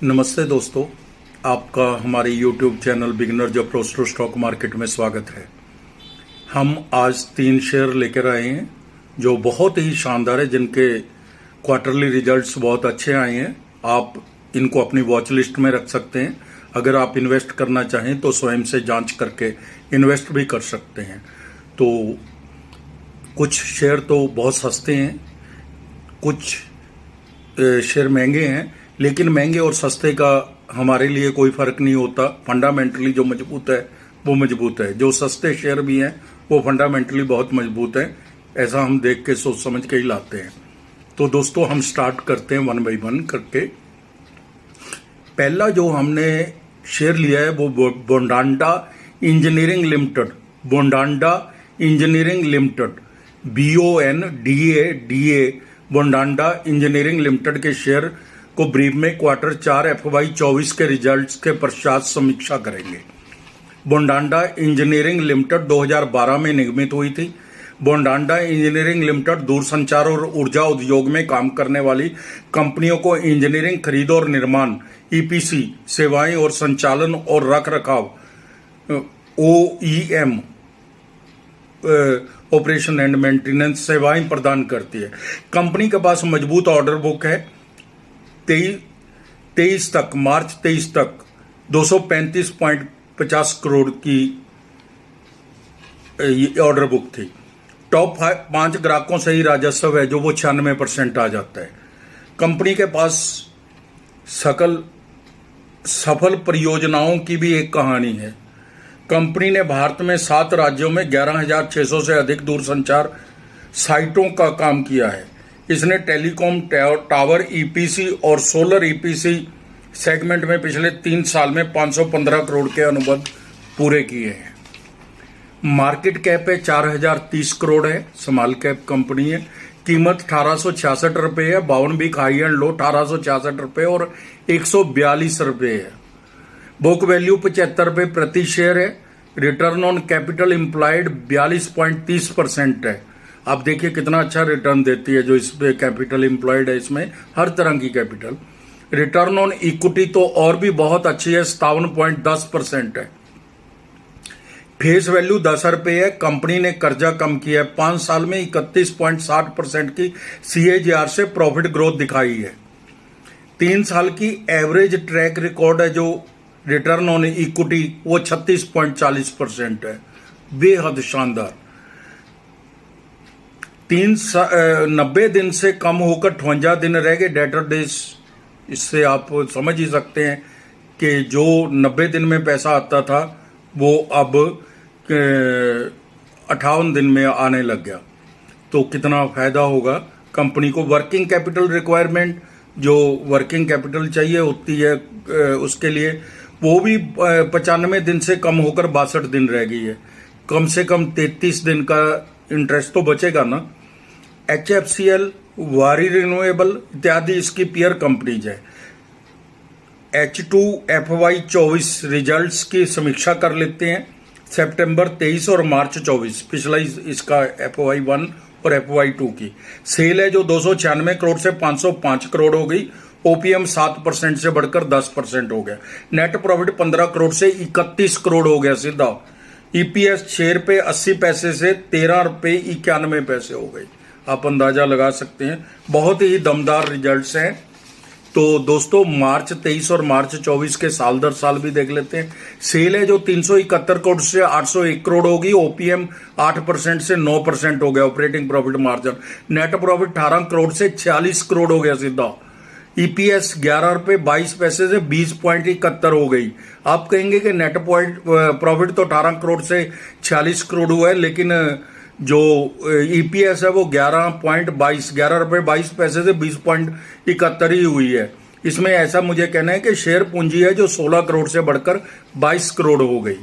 नमस्ते दोस्तों, आपका हमारे YouTube चैनल बिगिनर जब प्रोस्टो स्टॉक मार्केट में स्वागत है। हम आज 3 शेयर लेकर आए हैं जो बहुत ही शानदार है, जिनके क्वार्टरली रिजल्ट्स बहुत अच्छे आए हैं। आप इनको अपनी वॉच लिस्ट में रख सकते हैं। अगर आप इन्वेस्ट करना चाहें तो स्वयं से जांच करके इन्वेस्ट भी कर सकते हैं। तो कुछ शेयर तो बहुत सस्ते हैं, कुछ शेयर महंगे हैं, लेकिन महंगे और सस्ते का हमारे लिए कोई फर्क नहीं होता। फंडामेंटली जो मजबूत है वो मजबूत है। जो सस्ते शेयर भी हैं वो फंडामेंटली बहुत मजबूत है। ऐसा हम देख के सोच समझ के ही लाते हैं। तो दोस्तों, हम स्टार्ट करते हैं 1 बाय 1 करके। पहला जो हमने शेयर लिया है वो Bondada engineering limited, Bondada engineering limited, BONDA Bondada engineering limited के शेयर को ब्रीफ में क्वार्टर 4 FY 24 के रिजल्ट्स के पश्चात समीक्षा करेंगे। बोंडांडा इंजीनियरिंग लिमिटेड 2012 में निर्मित हुई थी। बोंडांडा इंजीनियरिंग लिमिटेड दूरसंचार और ऊर्जा उद्योग में काम करने वाली कंपनियों को इंजीनियरिंग, खरीद और निर्माण, EPC सेवाएं और संचालन और रख रखाव, OEM ऑपरेशन एंड मेंटेनेंस सेवाएं प्रदान करती है। कंपनी के पास मजबूत ऑर्डर बुक है। 23 तक, मार्च 23 तक 235.50 करोड़ की ऑर्डर बुक थी। टॉप 5 ग्राहकों से ही राजस्व है जो वो 96% आ जाता है। कंपनी के पास सफल परियोजनाओं की भी एक कहानी है। कंपनी ने भारत में 7 राज्यों में 11,600 से अधिक दूरसंचार साइटों का काम किया है। इसने टेलीकॉम, टावर, EPC और सोलर EPC सेगमेंट में पिछले 3 साल में 515 करोड़ के अनुबंध पूरे किए हैं। मार्केट कैप है 4,030 करोड़ है। स्मॉल कैप कंपनी है। कीमत 1866 रुपये है। 52 वीक हाई एंड लो 1866 रुपये और 142 रुपये है। बुक वैल्यू 75 रुपये प्रति शेयर है। रिटर्न ऑन कैपिटल एम्प्लॉयड 42.30% है। आप देखिए कितना अच्छा रिटर्न देती है जो इस पे कैपिटल एम्प्लॉयड है। इसमें हर तरह की कैपिटल। रिटर्न ऑन इक्विटी तो और भी बहुत अच्छी है, 57.10% है। फेस वैल्यू 10 रुपये है। कंपनी ने कर्जा कम किया है। 5 साल में 31.60% की CAGR से प्रॉफिट ग्रोथ दिखाई है। 3 साल की एवरेज ट्रैक रिकॉर्ड है जो रिटर्न ऑन इक्विटी वो 36.40% है। बेहद शानदार। 90 दिन से कम होकर 58 दिन रह गए डेटर डेज। इससे आप समझ ही सकते हैं कि जो 90 दिन में पैसा आता था वो अब 58 दिन में आने लग गया। तो कितना फायदा होगा कंपनी को। वर्किंग कैपिटल रिक्वायरमेंट, जो वर्किंग कैपिटल चाहिए होती है उसके लिए, वो भी 95 दिन से कम होकर 62 दिन रह गई है। कम से कम 33 दिन का इंटरेस्ट तो बचेगा ना। HFCL, वारी रिन्यूएबल इत्यादि इसकी पीयर कंपनीज है। H2 FY 24 रिजल्ट्स की समीक्षा कर लेते हैं। सितंबर 23 और मार्च 24 पिछला इसका FY 1 और FY 2 की सेल है जो 296 करोड़ से 505 करोड़ हो गई। OPM 7% से बढ़कर 10% हो गया। नेट प्रॉफिट 15 करोड़ से 31 करोड़ हो गया सीधा। EPS 6 रुपये 80 पैसे से 13 रुपये 91 पैसे हो गई। आप अंदाजा लगा सकते हैं। बहुत ही दमदार रिजल्ट्स हैं। तो दोस्तों, मार्च 23 और मार्च 24 के साल दर साल भी देख लेते हैं। सेल है जो 371 करोड़ से 801 करोड़ होगी। OPM 8% से 9% हो गया। Operating profit margin, net profit 18 crore से 46 करोड़ हो गया सीधा। EPS 11 रुपये 22 पैसे से 20.71 हो गई। आप कहेंगे कि नेट प्रॉफिट तो 18 करोड़ से 46 करोड़ हुआ है, लेकिन जो EPS है वो 11 रुपये 22 पैसे से 20.71 ही हुई है। इसमें ऐसा मुझे कहना है कि शेयर पूंजी है जो 16 करोड़ से बढ़कर 22 करोड़ हो गई।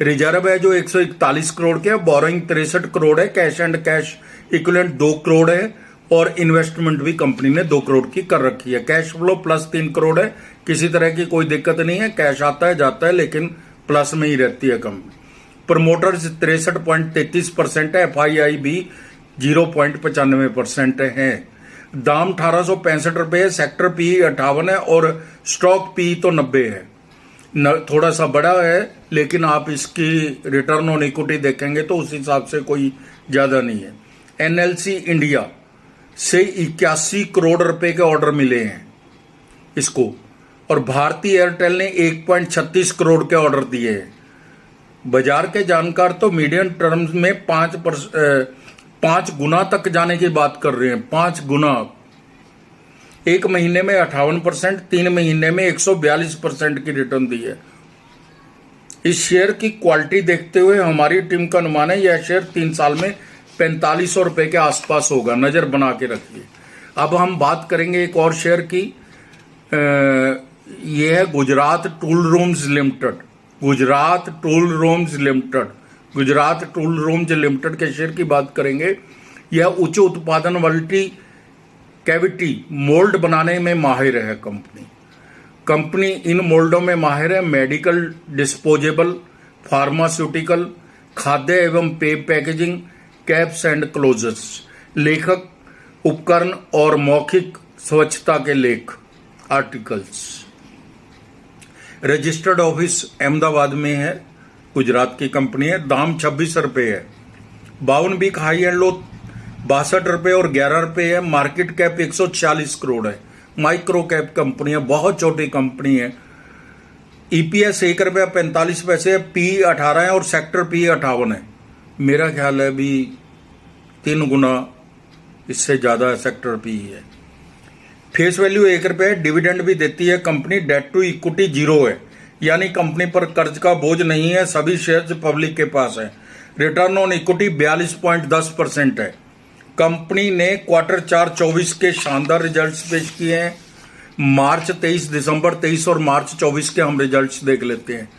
रिजर्व है जो 141 करोड़ के, बोरोइंग 63 करोड़ है। Cash and cash equivalent 2 crore है और इन्वेस्टमेंट भी कंपनी ने 2 करोड़ की कर रखी है। कैश फ्लो प्लस 3 करोड़ है। किसी तरह की कोई दिक्कत नहीं है। कैश आता है जाता है लेकिन प्लस में ही रहती है कंपनी। प्रमोटर्स 63.33% है। FII भी 0.95% है। दाम 1865 रुपये है, सेक्टर पी 58 है और स्टॉक पी तो 90 है। थोड़ा सा बड़ा है, लेकिन आप इसकी रिटर्न ऑन इक्विटी देखेंगे तो उस हिसाब से कोई ज़्यादा नहीं है। एनएलसी इंडिया से 81 करोड़ रुपए के ऑर्डर मिले हैं इसको, और भारतीय एयरटेल ने 1.36 करोड़ के ऑर्डर दिए हैं। बाजार के जानकार तो मीडियम टर्म्स में 5 गुना तक जाने की बात कर रहे हैं। 5 गुना, एक महीने में 58%, 3 महीने में 142% की रिटर्न दी है। इस शेयर की क्वालिटी देखते हुए हमारी टीम का अनुमान है यह शेयर 3 साल में 4500 रुपए के आसपास होगा, नजर बना के रखिए। अब हम बात करेंगे एक और शेयर की, यह है Gujarat tool rooms limited. Gujarat tool rooms limited के शेयर की बात करेंगे। यह उच्च उत्पादन मल्टी कैविटी मोल्ड बनाने में माहिर है। कंपनी इन मोल्डों में माहिर है मेडिकल, डिस्पोजेबल, फार्मास्यूटिकल, खाद्य एवं पेय पैकेजिंग, कैप्स एंड क्लोजर्स, लेखक उपकरण और मौखिक स्वच्छता के लेख आर्टिकल्स। रजिस्टर्ड ऑफिस अहमदाबाद में है, गुजरात की कंपनी है। दाम 26 रुपये है। 52 वीक हाई एंड लो 62 रुपये और 11 रुपये है। मार्केट कैप 140 करोड़ है। माइक्रो कैप कंपनी है, बहुत छोटी कंपनी है। ईपीएस 1 रुपया 45 पैसे है। पी 18 है और सेक्टर पी 58 है। मेरा ख्याल है भी 3 गुना इससे ज़्यादा सेक्टर पी है। फेस वैल्यू 1 रुपये है। डिविडेंड भी देती है कंपनी। डेट टू इक्विटी 0 है, यानी कंपनी पर कर्ज का बोझ नहीं है। सभी शेयर्स पब्लिक के पास है। रिटर्न ऑन इक्विटी 42.10% है। कंपनी ने क्वार्टर 4 24 के शानदार रिजल्ट्स पेश किए हैं। मार्च 23, दिसंबर 23 और मार्च 24 के हम रिजल्ट्स देख लेते हैं।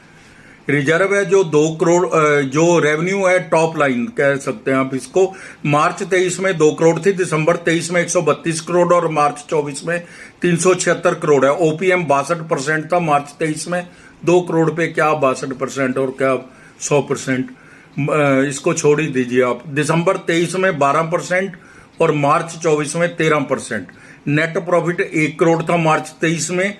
रिजर्व है जो 2 करोड़, जो रेवेन्यू है टॉप लाइन कह सकते हैं आप इसको। मार्च 23 में 2 करोड़ थी, दिसंबर 23 में 132 करोड़ और मार्च 24 में 376 करोड़ है। ओपीएम 62% था मार्च 23 में। 2 करोड़ पे क्या 62% और क्या 100%, इसको छोड़ ही दीजिए आप। दिसंबर 23 में 12% और मार्च 24 में 13%। नेट प्रॉफिट 1 करोड़ था मार्च 23 में,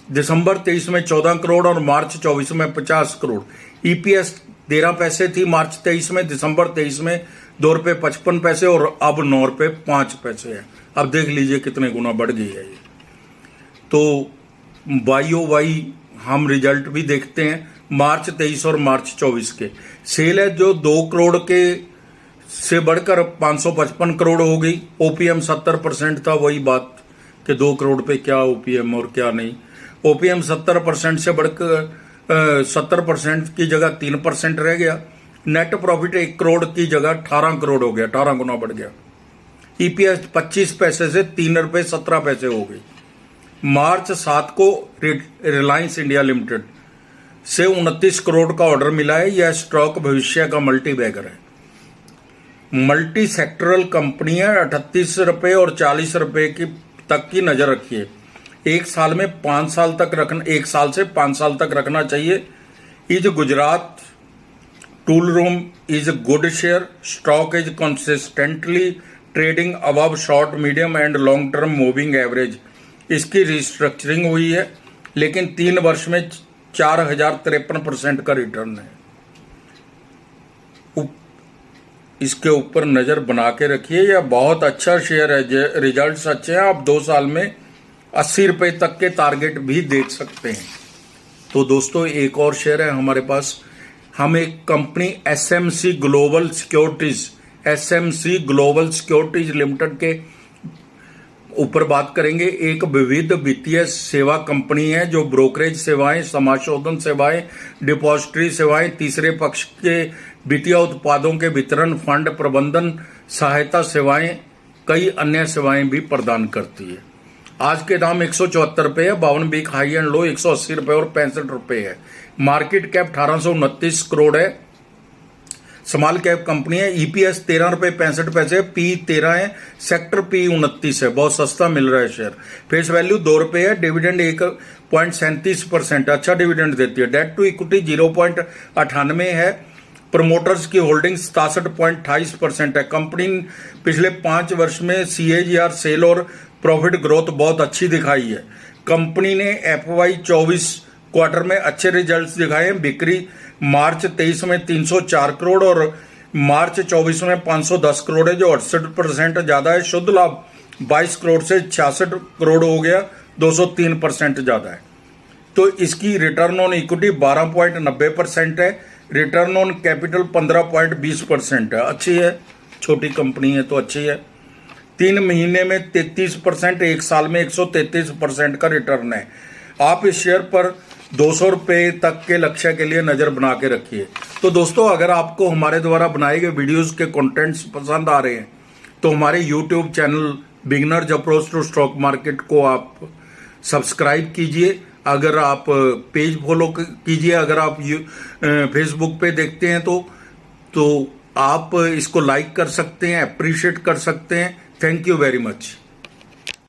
दिसंबर 23 में 14 करोड़ और मार्च 24 में 50 करोड़। ईपीएस 13 पैसे थी मार्च 23 में, दिसंबर 23 में 2 रुपये 55 पैसे और अब 9 रुपये 5 पैसे है। अब देख लीजिए कितने गुना बढ़ गई है ये। तो YOY हम रिजल्ट भी देखते हैं मार्च 23 और मार्च 24 के। सेल है जो 2 करोड़ के से बढ़कर 555 करोड़ हो गई। ओपीएम 70% था, वही बात कि 2 करोड़ पे क्या ओपीएम और क्या नहीं। ओपीएम 70% से बढ़कर 70% की जगह 3% रह गया। नेट प्रॉफिट 1 करोड़ की जगह 18 करोड़ हो गया, 18 गुना बढ़ गया। ईपीएस 25 पैसे से 3 रुपये 17 पैसे हो गई। मार्च 7 को रिलायंस इंडिया लिमिटेड से 29 करोड़ का ऑर्डर मिला है। यह स्टॉक भविष्य का मल्टी बैगर है। मल्टी सेक्टरल कंपनी है। 38 रुपये और 40 रुपये की तक की नजर रखिए। 1 साल से 5 साल तक रखना चाहिए। Is Gujarat tool room is good share. Stock is consistently trading above short, medium and long term moving average. इसकी रिस्ट्रक्चरिंग हुई है, लेकिन 3 वर्ष में 4053% का रिटर्न है। इसके ऊपर नजर बना के रखिए। यह बहुत अच्छा शेयर है, रिजल्ट्स अच्छे हैं। आप 2 साल में 80 रुपये तक के टारगेट भी देख सकते हैं। तो दोस्तों एक और शेयर है हमारे पास। हम एक company SMC global securities limited के ऊपर बात करेंगे। एक विविध वित्तीय सेवा कंपनी है जो ब्रोकरेज सेवाएं, समाशोधन सेवाएं, डिपॉजिटरी सेवाएं, तीसरे पक्ष के वित्तीय उत्पादों के वितरण, फंड प्रबंधन, सहायता सेवाएं, कई अन्य सेवाएं भी प्रदान करती है। आज के दाम 174 रुपये है। 52 वीक हाई एंड लो 180 रुपये और 65 रुपये है। मार्केट कैप 1829 करोड़ है। स्मॉल कैप कंपनी है। ईपीएस 13 रुपये 65 पैसे, पी 13 है, सेक्टर पी 29 है। बहुत सस्ता मिल रहा है शेयर। फेस वैल्यू 2 रुपये है। डिविडेंड 1.37%, अच्छा डिविडेंड देती है। डेट टू इक्विटी 0.98 है। प्रमोटर्स की होल्डिंग 67.28% है। कंपनी पिछले 5 वर्ष में CAGR सेल और प्रॉफिट ग्रोथ बहुत अच्छी दिखाई है। कंपनी ने FY 24 क्वार्टर में अच्छे रिजल्ट्स दिखाए हैं। बिक्री मार्च 23 में 304 करोड़ और मार्च 24 में 510 करोड़ है, जो 68% ज्यादा है। शुद्ध लाभ 22 करोड़ से 66 करोड़ हो गया, 203% ज्यादा है। तो इसकी रिटर्न ऑन इक्विटी 12.90% है, रिटर्न ऑन कैपिटल 15.20% है। अच्छी है, छोटी कंपनी है तो अच्छी है। 3 महीने में 33%, एक साल में 133% का रिटर्न है। आप इस शेयर पर 200 रुपये तक के लक्ष्य के लिए नजर बना के रखिए। तो दोस्तों, अगर आपको हमारे द्वारा बनाए गए वीडियोस के कंटेंट्स पसंद आ रहे हैं तो हमारे YouTube channel beginners approach to stock market को आप सब्सक्राइब कीजिए। अगर आप पेज फॉलो कीजिए। अगर आप फेसबुक पे देखते हैं तो आप इसको लाइक कर सकते हैं, अप्रिशिएट कर सकते हैं। Thank you very much.